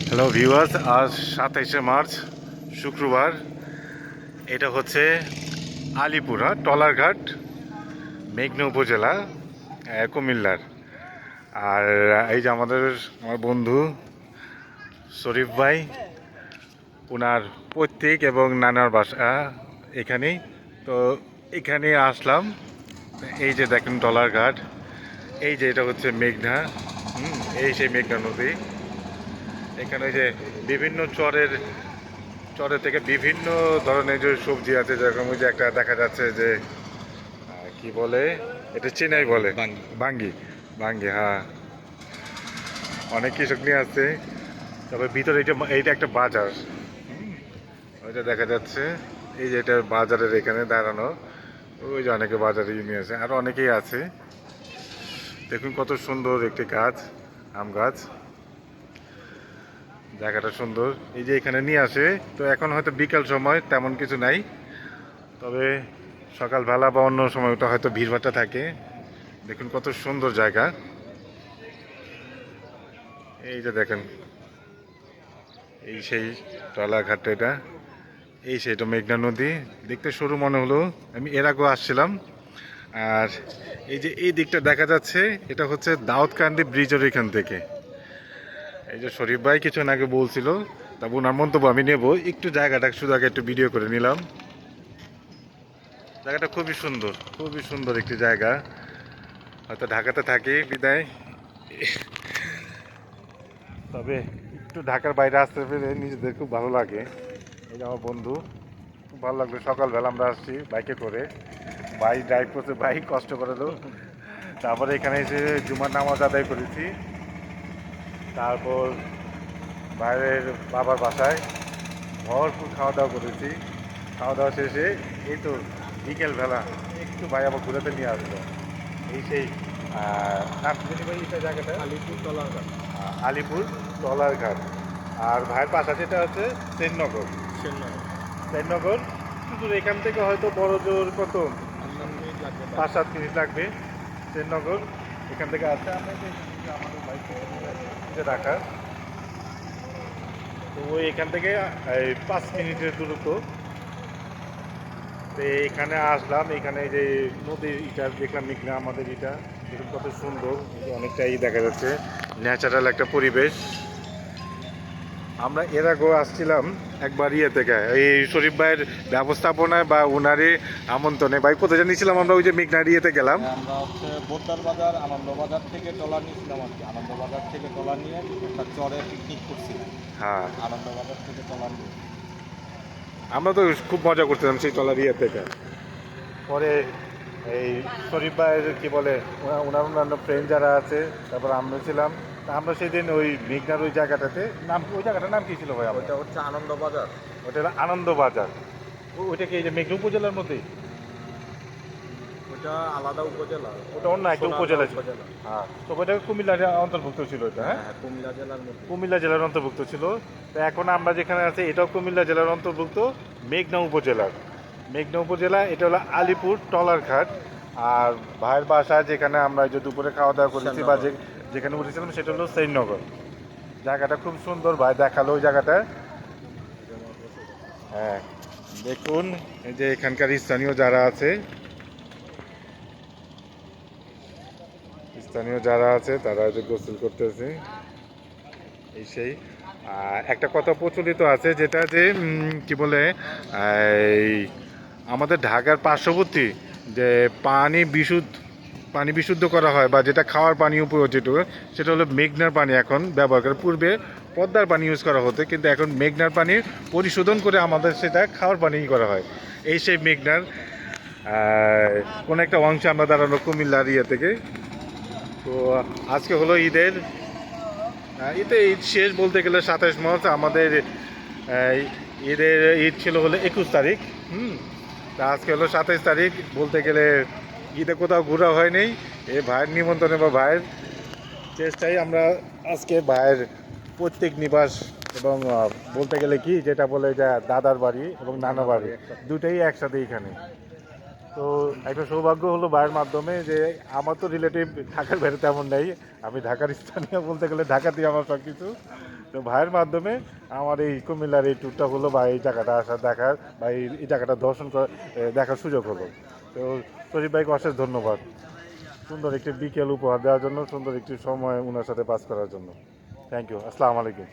Hello viewers, আজ 27শে March শুক্রবার। এটা হচ্ছে আলিপুর, টলারঘাট, মেঘনা উপজেলা, কুমিল্লার। আর এই যে আমার বন্ধু শরীফ ভাই, ওনার পৈতৃক এবং নানার বাসা এখানেই। তো এখানে আসলাম। এই যে দেখেন টলারঘাট, এই যে এটা হচ্ছে মেঘনা। এই সেই মেঘনা নদী। এখানে যে বিভিন্ন চরের থেকে বিভিন্ন ধরনের যে সবজি আছে, যেরকম ওই যে একটা দেখা যাচ্ছে যে কি বলে, এটা চেনাই বলে, বাঙ্গি। বাঙ্গি, হ্যাঁ, অনেক কৃষক নিয়ে আসছে। তবে ভিতরে এইটা একটা বাজার। ওইটা দেখা যাচ্ছে, এই যে এটা বাজারের এখানে দাঁড়ানো। ওই যে অনেকে বাজারে নিয়ে আসে, আরো অনেকেই আছে। দেখুন কত সুন্দর একটি গাছ, আম গাছ। জায়গাটা সুন্দর। এই যে এখানে নিয়ে আসে। তো এখন হয়তো বিকাল সময়, তেমন কিছু নাই। তবে সকালবেলা বা অন্য সময়টা হয়তো ভিড়ভাট্টা থাকে। দেখুন কত সুন্দর জায়গা। এই যে দেখেন, এই সেই টলাঘাট, এটা এই সেইটা মেঘনা নদী। দেখতে সরু মনে হলো, আমি এর আগেও আসছিলাম। আর এই যে এই দিকটা দেখা যাচ্ছে, এটা হচ্ছে দাউদকান্দি ব্রিজের এখান থেকে। এই যে শরীফ ভাই কিছুক্ষণ আগে বলছিল, তারপর ওনার মন্তব্য আমি নেব। একটু জায়গাটা শুধু আগে একটু ভিডিও করে নিলাম। জায়গাটা খুবই সুন্দর, খুবই সুন্দর একটি জায়গা। হয়তো ঢাকাতে থাকি বিদায়, তবে একটু ঢাকার বাইরে আসতে পেরে নিজেদের খুব ভালো লাগে। এই যে আমার বন্ধু, খুব ভালো লাগলো। সকালবেলা আমরা আসছি বাইকে করে, বাইক ড্রাইভ করতে, বাইক কষ্ট করে দো। তারপরে এখানে এসে জুমার নামাজ আদায় করেছি। তারপর বাইরের বাবার বাসায় ভরপুর খাওয়া দাওয়া করেছি। খাওয়া দাওয়া শেষে এই তো বিকেলবেলা একটু ভাই আবার ঘুরাতে নিয়ে আসলো। এই সেই নাম কি জানি ভাই এই জায়গাটা? আলিপুর টলারঘাট। আলিপুর টলারঘাট। আর ভাইয়ের পাশা যেটা হচ্ছে সেননগর। সেননগর শুধু এখান থেকে হয়তো বড় জোর কত 5-7 মিনিট লাগবে। সেননগর এখান থেকে আসতে আমরা আমাদের বাইক রাখা। তো ওই এখান থেকে এই 5 মিনিটের দূরত্ব। তো এখানে আসলাম, এখানে যে নদীর ইটা দেখলাম, মেঘনা আমাদের ইটা দেখুন কত সুন্দর। অনেকটাই দেখা যাচ্ছে ন্যাচারাল একটা পরিবেশ। আমরা এর আগেও আসছিলাম একবার ইয়ে থেকে, এই শরীফ ভাইয়ের ব্যবস্থাপনায় বা ওনারে আমন্ত্রণে। ভাই কোথায় জানিয়েছিলাম আমরা? ওই যে মেঘনার ইয়েতে গেলাম। আমরা হচ্ছে বোদ্দার বাজার, আনন্দবাজার থেকে ট্রলার নিয়েছিলাম আর কি। আনন্দবাজার থেকে ট্রলার নিয়ে একটা চরে পিকনিক করছিলাম। হ্যাঁ, আনন্দবাজার থেকে ট্রলার নিয়ে আমরা তো খুব মজা করছিলাম সেই টলার ইয়ে থেকে। পরে এই শরীফ ভাইয়ের কি বলে, ওনার অন্যান্য ফ্রেন্ড যারা আছে, তারপর আমরা ছিলাম। তা আমরা সেদিন ওই মেঘনার ওই জায়গাটাতে, নাম ওই জায়গাটার নাম কি ছিল ভাই? ওইটা হচ্ছে আনন্দবাজার। ওটা হলো আনন্দবাজার। ওইটা কি এই যে মেঘনা উপজেলার মধ্যেই? ওইটা আলাদা উপজেলা, ওটা অন্য একটা উপজেলা ছিল। উপজেলা। হ্যাঁ, তো ওইটা কুমিল্লার অন্তর্ভুক্ত ছিল ওইটা। হ্যাঁ, হ্যাঁ, কুমিল্লা জেলার মধ্যে। কুমিল্লা জেলার অন্তর্ভুক্ত ছিল। তো এখন আমরা যেখানে আছি এটাও কুমিল্লা জেলার অন্তর্ভুক্ত, মেঘনা উপজেলার। মেঘনা উপজেলা, এটা হলো আলিপুর টলারঘাট। আর ভাইয়ের বাসা যেখানে আমরা যে দুপুরে খাওয়া দাওয়া করেছি বা যেখানে উঠেছিলাম সেটা হলো সেননগর। জায়গাটা খুব সুন্দর, ভাই দেখালো ওই জায়গাটা। হ্যাঁ, দেখুন এই যে এখানকার স্থানীয় যারা আছে, তারা যে গোসল করতেছে, এই সেই। একটা কথা প্রচলিত আছে, যেটা যে কি বলে, এই আমাদের ঢাকার পার্শ্ববর্তী যে পানি বিশুদ্ধ করা হয় বা যেটা খাওয়ার পানি উপযোজিত, সেটা হলো মেঘনার পানি এখন ব্যবহার করে। পূর্বে পদ্মার পানি ইউজ করা হতো, কিন্তু এখন মেঘনার পানি পরিশোধন করে আমাদের সেটা খাওয়ার পানি করা হয়। এই সেই মেঘনার কোন একটা অংশে আমরা দাঁড়ানো কুমিল্লার ইয়ে থেকে। তো আজকে হলো ঈদ শেষ বলতে গেলে 27 মার্চ। আমাদের ঈদ ছিল হলো 21 তারিখ। তা আজকে হলো 27 তারিখ। বলতে গেলে ঈদে কোথাও ঘোরা হয়নি। এই ভাইয়ের নিমন্ত্রণে বা ভাইয়ের চেষ্টায় আমরা আজকে ভাইয়ের প্রত্যেক নিবাস এবং বলতে গেলে কি যেটা বলে যে দাদার বাড়ি এবং নানা বাড়ি দুটাই একসাথে এখানে। তো একটা সৌভাগ্য হলো ভাইয়ের মাধ্যমে, যে আমার তো রিলেটিভ ঢাকার বাইরে তেমন নেই। আমি ঢাকার স্থানীয়, বলতে গেলে ঢাকাতেই আমার সব কিছু। তো তো ভাইয়ের মাধ্যমে আমার এই কুমিল্লার এই ট্যুরটা হলো বা এই জায়গাটা আসা দেখার বা এই জায়গাটা দর্শন করা দেখার সুযোগ হলো। তো শরীফ ভাইকে অশেষ ধন্যবাদ সুন্দর একটি বিকেল উপহার দেওয়ার জন্য, সুন্দর একটি সময় ওনার সাথে পাস করার জন্য। Thank you. আসসালামু আলাইকুম।